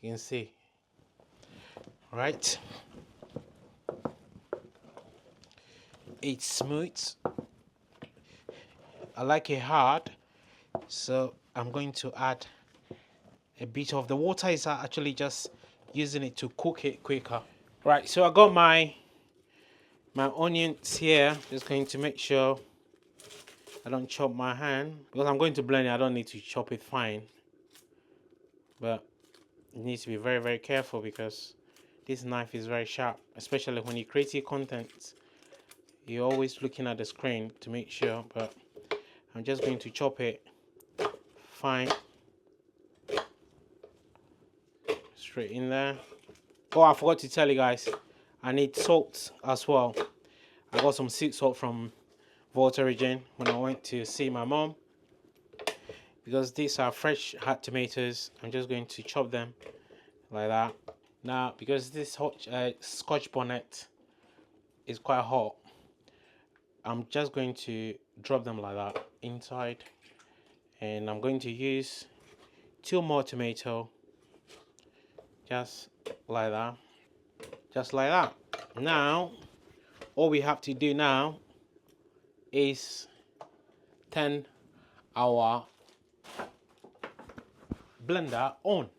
You can see. Right. It's smooth. I like it hard, so I'm going to add a bit of the water. Is actually just using it to cook it quicker. Right, so I got my onions here. Just going to make sure I don't chop my hand, because I'm going to blend it. I don't need to chop it fine, but you need to be very, very careful because this knife is very sharp, especially when you create your content. You're always looking at the screen to make sure, but I'm just going to chop it fine. Straight in there. Oh, I forgot to tell you guys, I need salt as well. I got some sea salt from Hygiene when I went to see my mom. Because these are fresh hot tomatoes, I'm just going to chop them like that. Now, because this Scotch bonnet is quite hot, I'm just going to drop them like that inside. And I'm going to use 2 more tomato, just like that. Just like that. Now, all we have to do now is turn our blender on.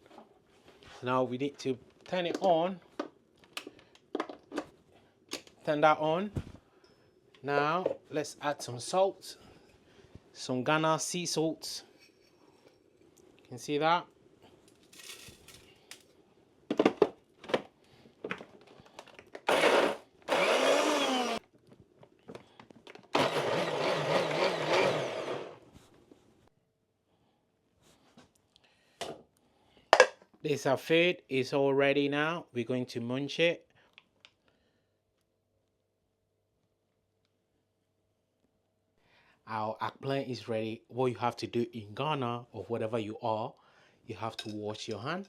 Now we need to turn it on. Turn that on. Now let's add some salt, some Ghana sea salt. You can see that. This our food is all ready now. We're going to munch it. Our eggplant is ready. What you have to do in Ghana or whatever you are, you have to wash your hand.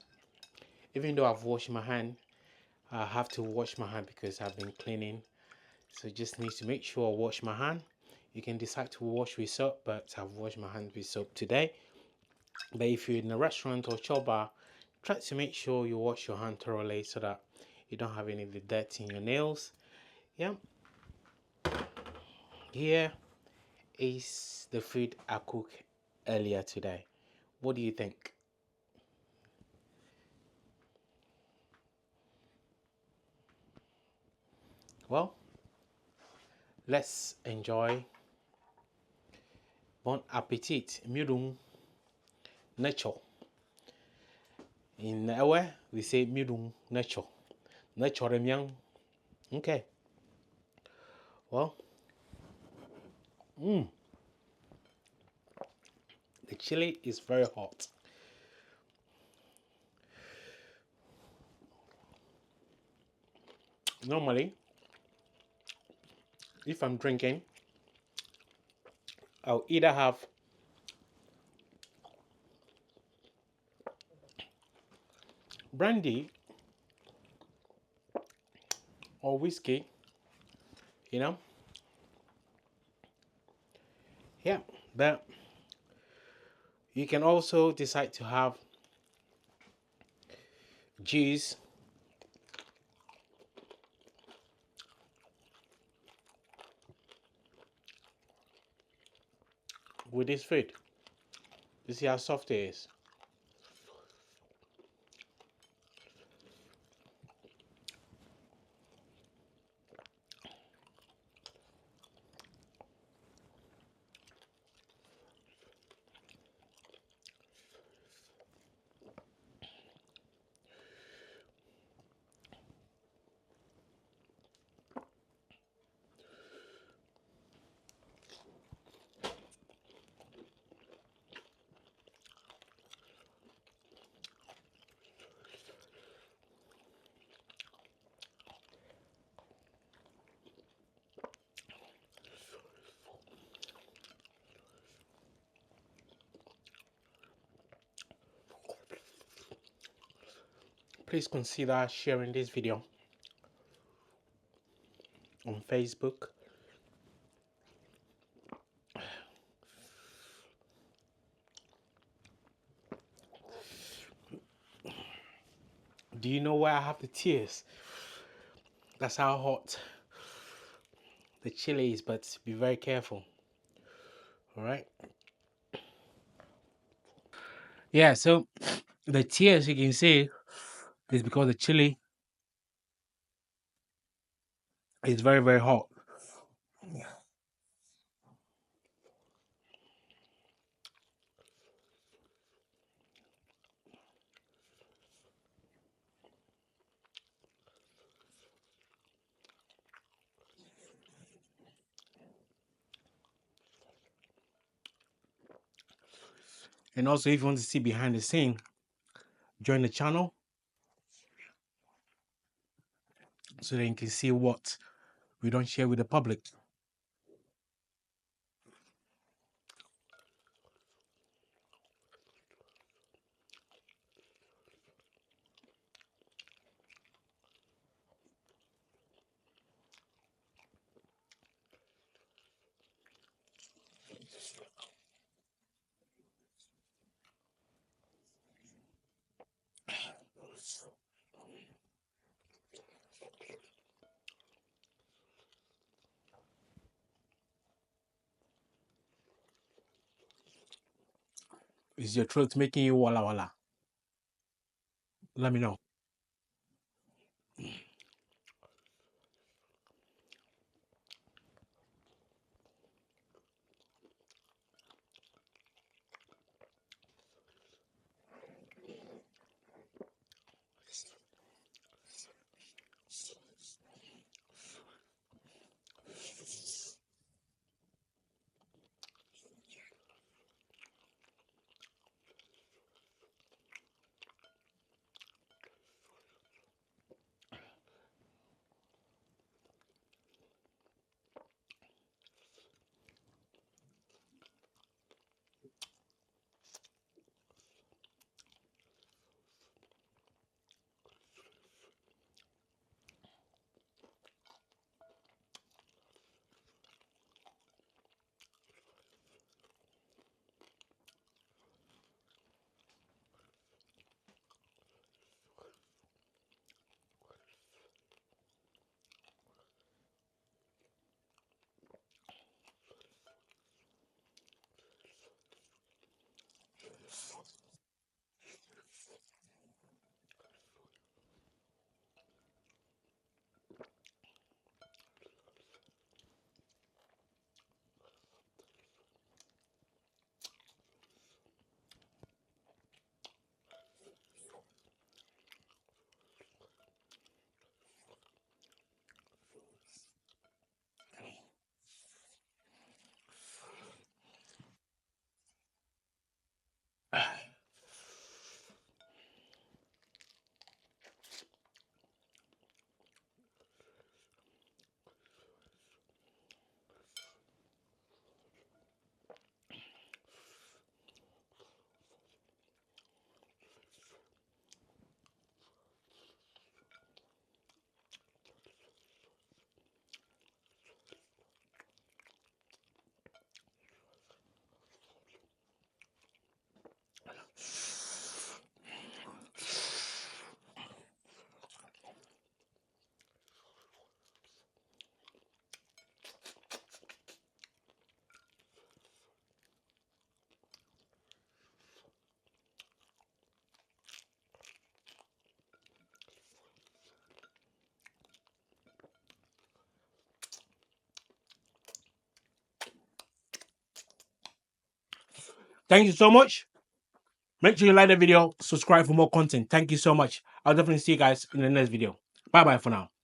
Even though I've washed my hand, I have to wash my hand because I've been cleaning. So just need to make sure I wash my hand. You can decide to wash with soap, but I've washed my hand with soap today. But if you're in a restaurant or chop bar, try to make sure you wash your hand thoroughly so that you don't have any of the dirt in your nails. Yeah. Here is the food I cooked earlier today. What do you think? Well, let's enjoy. Bon appetit. Miudung nature. In Ewe, we say miudung nature. Nature remyang. Okay. Well, the chili is very hot. Normally, if I'm drinking, I'll either have brandy or whiskey, you know. Yeah, but you can also decide to have juice with this food. You see how soft it is. Please consider sharing this video on Facebook. Do you know where I have the tears? That's how hot the chili is, but be very careful. All right. Yeah, so the tears you can see is because the chili is very, very hot. And also, if you want to see behind the scene, join the channel so that you can see what we don't share with the public. Is your throat making you walla walla? Let me know. Thank you so much. Make sure you like the video, subscribe for more content. Thank you so much. I'll definitely see you guys in the next video. Bye bye for now.